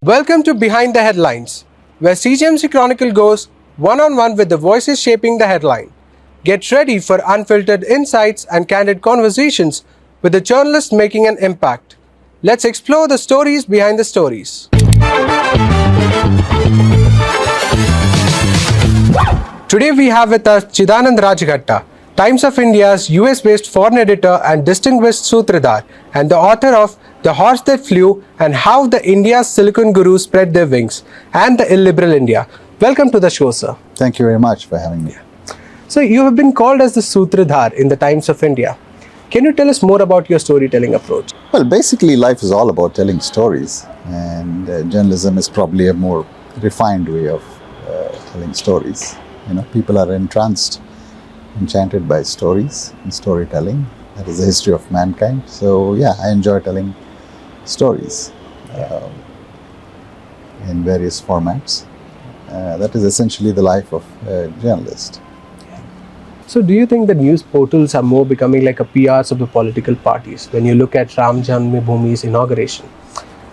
Welcome to Behind the Headlines, where CJMC Chronicle goes one-on-one with the voices shaping the headline. Get ready for unfiltered insights and candid conversations with the journalists making an impact. Let's explore the stories behind the stories. Today we have with us Chidanand Rajghatta, Times of India's US-based foreign editor and distinguished Sutradhar, and the author of The Horse That Flew and How the India's Silicon Gurus Spread Their Wings and the Illiberal India. Welcome to the show, sir. Thank you very much for having me. So you have been called as the Sutradhar in the Times of India. Can you tell us more about your storytelling approach? Well, basically life is all about telling stories, and journalism is probably a more refined way of telling stories. People are enchanted by stories and storytelling. That is the history of mankind. So yeah, I enjoy telling stories in various formats. That is essentially the life of a journalist. So do you think the news portals are more becoming like a PRs of the political parties? When you look at Ram Janmabhoomi's inauguration,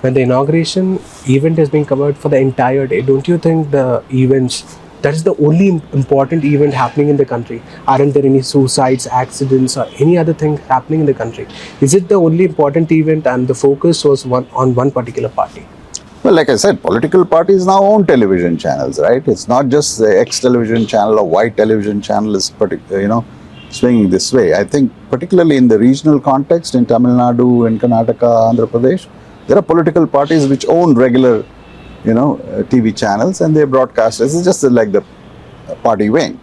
when the inauguration event is being covered for the entire day, don't you think the events, that is the only important event happening in the country? Aren't there any suicides, accidents or any other thing happening in the country? Is it the only important event and the focus was on one particular party? Well, like I said, political parties now own television channels, right? It's not just the X television channel or Y television channel is swinging this way. I think particularly in the regional context, in Tamil Nadu, in Karnataka, Andhra Pradesh, there are political parties which own regular, TV channels, and they broadcast. This is just like the party wing,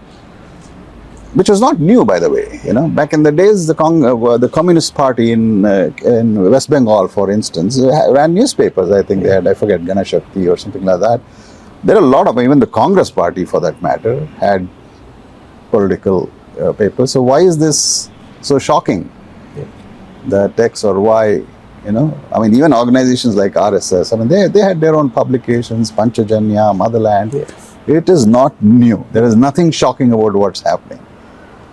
which was not new, by the way. Back in the days, the Communist Party in West Bengal, for instance, ran newspapers. I think they had, I forget, Ganashakti or something like that. There are a lot of, even the Congress Party, for that matter, had political papers. So why is this so shocking that X or Y? Even organizations like RSS, they had their own publications, Panchajanya, Motherland. Yes. It is not new. There is nothing shocking about what's happening.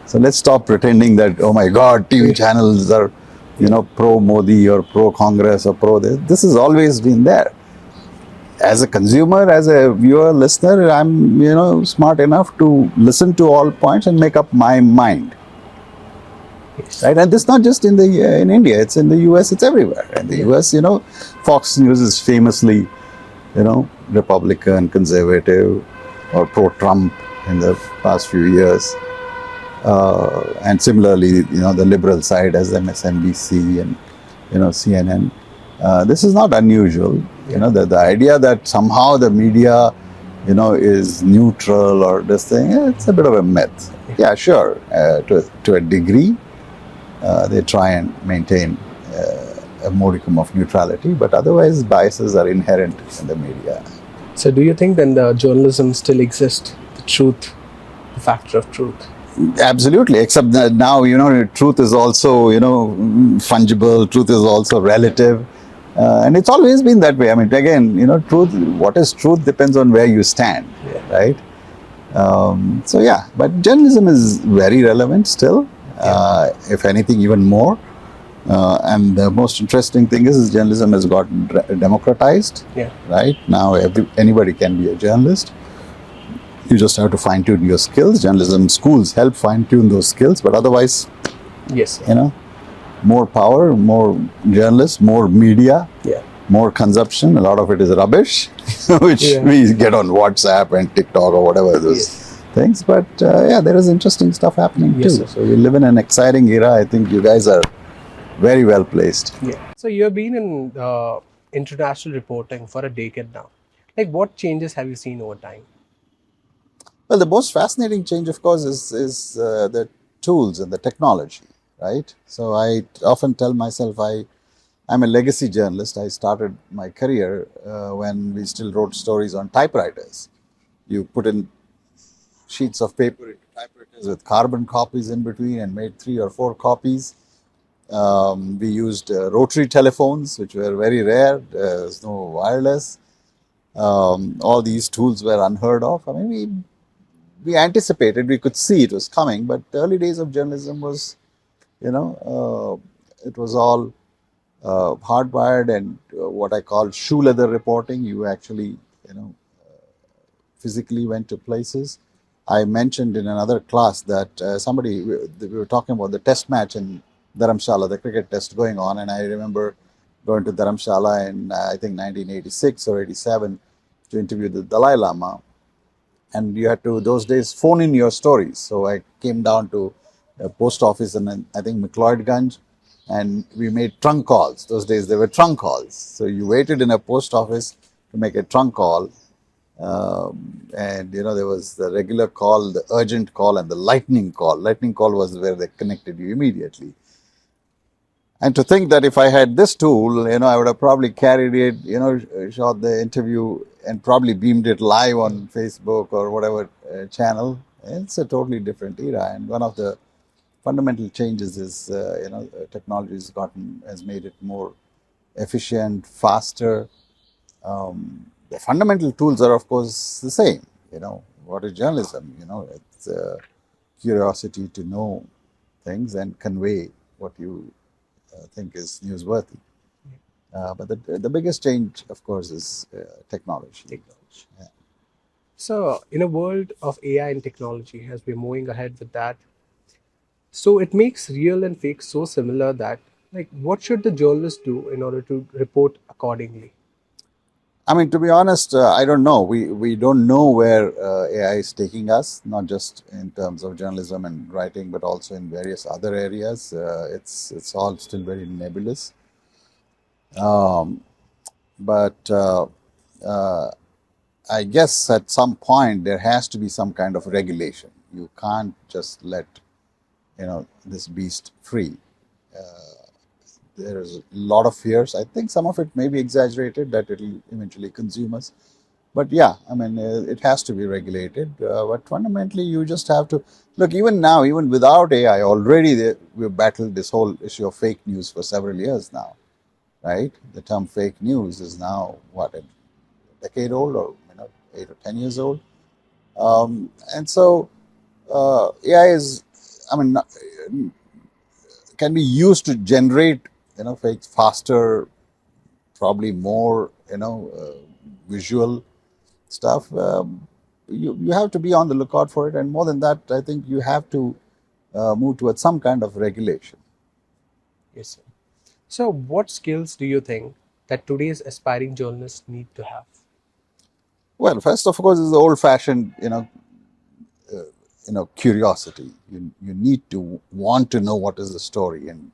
So let's stop pretending that, oh my God, TV channels are, pro-Modi or pro-Congress or pro-this. This has always been there. As a consumer, as a viewer, listener, I'm, smart enough to listen to all points and make up my mind. Yes. Right, and this is not just in India. It's in the US. It's everywhere. In the US, Fox News is famously, Republican, conservative, or pro-Trump in the past few years. And similarly, the liberal side as MSNBC and CNN. This is not unusual. The idea that somehow the media, is neutral or this thing. It's a bit of a myth. Yeah, sure, to a degree. They try and maintain a modicum of neutrality, but otherwise biases are inherent in the media. So do you think then the journalism still exists, the truth, the factor of truth? Absolutely, except that now, truth is also, fungible, truth is also relative. And it's always been that way. Again, truth, what is truth depends on where you stand, right? But journalism is very relevant still. If anything, even more. And the most interesting thing is journalism has gotten democratized. Right now, anybody can be a journalist. You just have to fine-tune your skills. Journalism schools help fine-tune those skills, but otherwise, more power, more journalists, more media, more consumption. A lot of it is rubbish, which we get on WhatsApp and TikTok or whatever those things. But there is interesting stuff happening too. Sir. So we live in an exciting era. I think you guys are very well placed. So you have been in international reporting for a decade now. Like, what changes have you seen over time? Well, the most fascinating change, of course, is the tools and the technology, right? So I often tell myself I'm a legacy journalist. I started my career when we still wrote stories on typewriters. You put in sheets of paper into typewriters with carbon copies in between and made 3 or 4 copies. We used rotary telephones, which were very rare. There was no wireless. All these tools were unheard of. We anticipated, we could see it was coming, but the early days of journalism was, it was all hardwired and what I call shoe leather reporting. You actually, physically went to places. I mentioned in another class that we were talking about the test match in Dharamshala, the cricket test going on, and I remember going to Dharamshala in I think 1986 or 87 to interview the Dalai Lama, and you had to those days phone in your stories. So I came down to a post office in I think McLeodganj, and we made trunk calls. Those days there were trunk calls, so you waited in a post office to make a trunk call. And there was the regular call, the urgent call, and the lightning call. Lightning call was where they connected you immediately. And to think that if I had this tool, I would have probably carried it, shot the interview and probably beamed it live on Facebook or whatever channel. It's a totally different era. And one of the fundamental changes is, technology has made it more efficient, faster. The fundamental tools are, of course, the same. What is journalism? It's curiosity to know things and convey what you think is newsworthy. But the biggest change, of course, is technology. Yeah. So, in a world of AI and technology, as we're moving ahead with that, so it makes real and fake so similar that, like, what should the journalist do in order to report accordingly? I mean, to be honest, I don't know. We don't know where AI is taking us, not just in terms of journalism and writing, but also in various other areas. It's all still very nebulous. But I guess at some point there has to be some kind of regulation. You can't just let this beast free. There's a lot of fears. I think some of it may be exaggerated that it will eventually consume us. But yeah, I mean, it has to be regulated. But fundamentally, you just have to look. Even now, even without AI, already we've battled this whole issue of fake news for several years now, right? The term fake news is now what, a decade old, or 8 or 10 years old, and so AI is, I mean, can be used to generate fakes faster, probably more visual stuff. You have to be on the lookout for it, and more than that, I think you have to move towards some kind of regulation. Yes, sir. So, what skills do you think that today's aspiring journalists need to have? Well, first of course is the old-fashioned curiosity. You need to want to know what is the story, and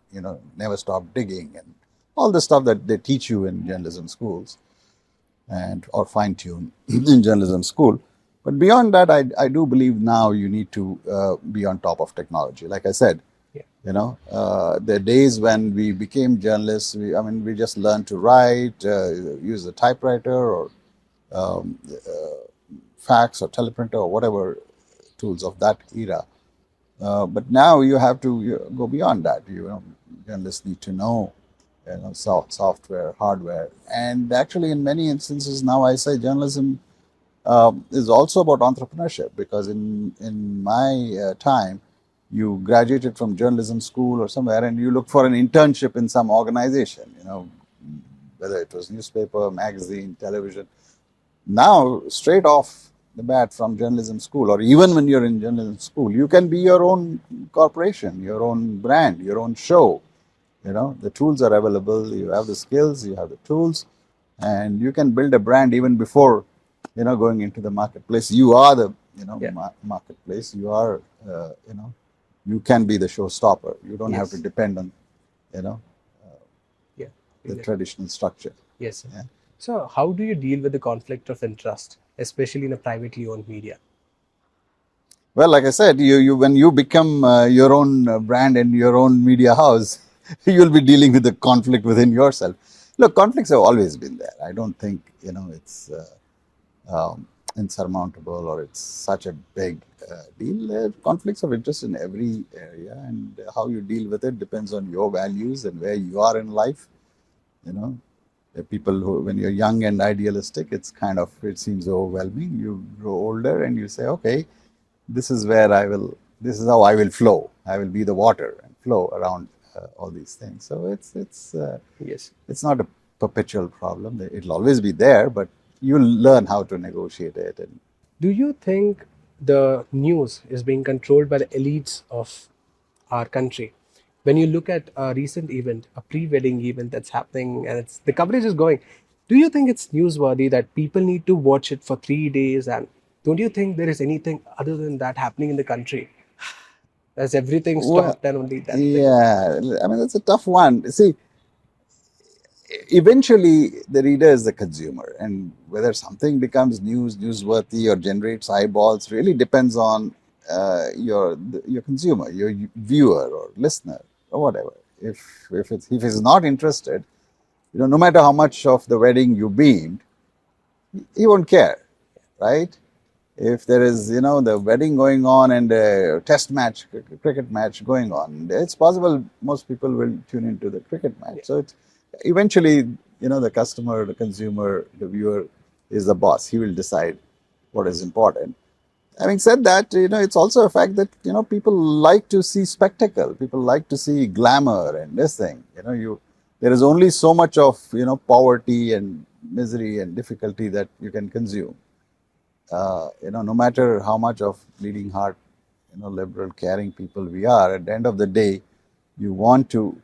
never stop digging, and all the stuff that they teach you in journalism schools, and or fine tune in journalism school. But beyond that, I do believe now you need to be on top of technology. Like I said, Yeah. the days when we became journalists, we just learned to write, use a typewriter or fax or teleprinter or whatever tools of that era. But now you have to go beyond that. Journalists need to know, software, hardware, and actually, in many instances now, I say journalism is also about entrepreneurship, because in my time, you graduated from journalism school or somewhere, and you look for an internship in some organization. Whether it was newspaper, magazine, television. Now, straight off the bat from journalism school, or even when you're in journalism school, you can be your own corporation, your own brand, your own show. The tools are available. You have the skills, you have the tools, and you can build a brand even before, going into the marketplace. You are the, marketplace. You are, you can be the showstopper. You don't have to Yes. depend on, you know, Yeah. the Exactly. traditional structure. Yes, sir. Yeah. So, how do you deal with the conflict of interest, especially in a privately owned media? Well, like I said, you when you become your own brand and your own media house, you'll be dealing with the conflict within yourself. Look, conflicts have always been there. I don't think it's insurmountable, or it's such a big deal. There are conflicts of interest in every area, and how you deal with it depends on your values and where you are in life. The people who, when you're young and idealistic, it seems overwhelming. You grow older and you say, okay, this is how I will flow. I will be the water and flow around all these things. So Yes. it's not a perpetual problem. It'll always be there, but you'll learn how to negotiate it. And Do you think the news is being controlled by the elites of our country? When you look at a recent event, a pre-wedding event that's happening, and the coverage is going, do you think it's newsworthy that people need to watch it for 3 days? And don't you think there is anything other than that happening in the country? As everything well, stopped and only that's the yeah, I mean, that's a tough one. See, eventually the reader is the consumer, and whether something becomes newsworthy or generates eyeballs really depends on your consumer, your viewer or listener or whatever. If he's not interested, no matter how much of the wedding you beamed, he won't care, right? If there is, the wedding going on and a test match, cricket match going on, it's possible most people will tune into the cricket match. Yeah. So it's eventually, the customer, the consumer, the viewer is the boss. He will decide what is important. Having said that, it's also a fact that, people like to see spectacle. People like to see glamour and this thing. There is only so much of, poverty and misery and difficulty that you can consume. No matter how much of bleeding heart, liberal, caring people we are, at the end of the day, you want to,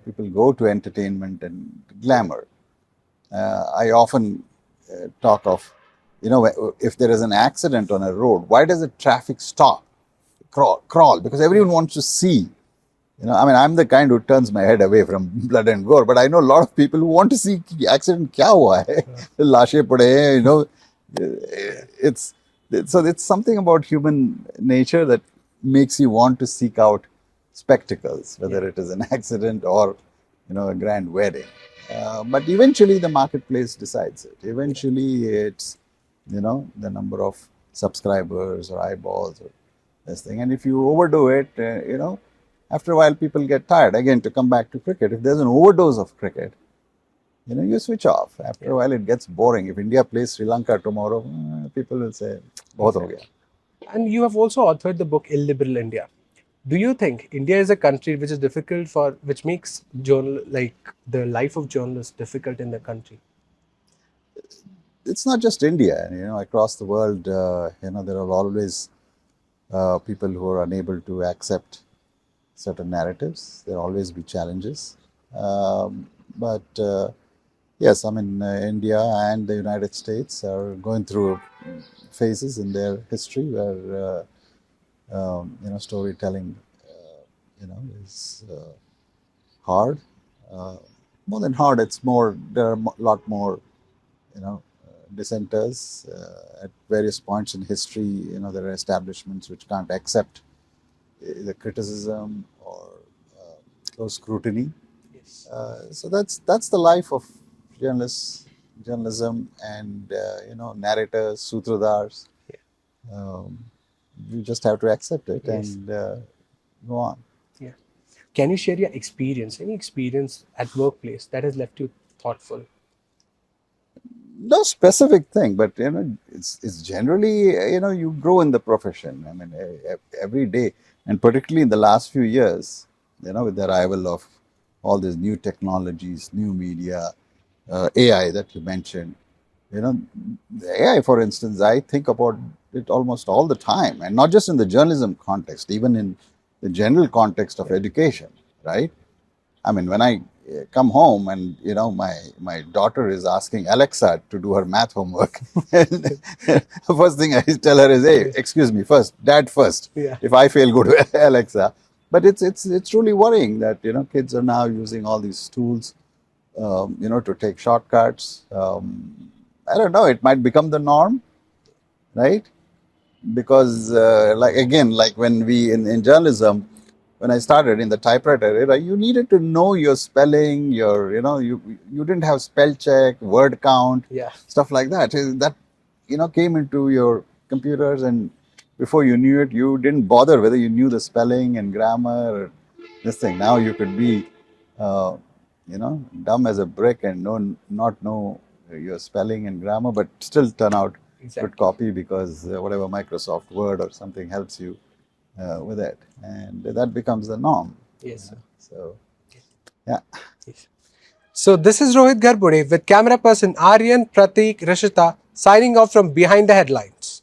people go to entertainment and glamour. I often talk of, if there is an accident on a road, why does the traffic stop, crawl? Because everyone wants to see. I mean, I'm the kind who turns my head away from blood and gore, but I know a lot of people who want to see accident kya hua hai, lashe pade hain, it's something about human nature that makes you want to seek out spectacles, whether it is an accident or a grand wedding. But eventually the marketplace decides it. Eventually it's the number of subscribers or eyeballs or this thing. And if you overdo it, after a while people get tired. Again, to come back to cricket, if there's an overdose of cricket, you switch off. After a while, it gets boring. If India plays Sri Lanka tomorrow, people will say, "Bahut ho gaya." And you have also authored the book Illiberal India. Do you think India is a country which is difficult which makes the life of journalists difficult in the country? It's not just India. Across the world, there are always people who are unable to accept certain narratives. There will always be challenges. But yes, I mean, India and the United States are going through phases in their history where, storytelling, is hard. More than hard, there are a lot more, dissenters at various points in history. There are establishments which can't accept the criticism or close scrutiny. Yes. So that's the life of journalism, and narrators, sutradars. Yeah. You just have to accept it. Yes. And go on. Yeah. Can you share your experience, any experience at workplace that has left you thoughtful? No specific thing, but it's generally you grow in the profession. I mean, every day, and particularly in the last few years, with the arrival of all these new technologies, new media, AI that you mentioned. The AI, for instance, I think about it almost all the time, and not just in the journalism context, even in the general context of education, right? I mean, when I come home and my daughter is asking Alexa to do her math homework, the first thing I tell her is, "Hey, excuse me, Dad first. Yeah. If I fail, go to Alexa." But it's truly worrying that kids are now using all these tools, to take shortcuts. I don't know. It might become the norm, right? Because like when we in journalism, when I started in the typewriter era, you needed to know your spelling, you didn't have spell check, word count, Yeah. stuff like that. That came into your computers, and before you knew it, you didn't bother whether you knew the spelling and grammar or this thing. Now you could be, dumb as a brick and not know your spelling and grammar, but still turn out Exactly. good copy because whatever Microsoft Word or something helps you with it, and that becomes the norm. Yes, sir. So, Yes. yeah. Yes. So this is Rohit Gharabude with camera person Aryan, Pratik, Rishitha signing off from behind the headlines.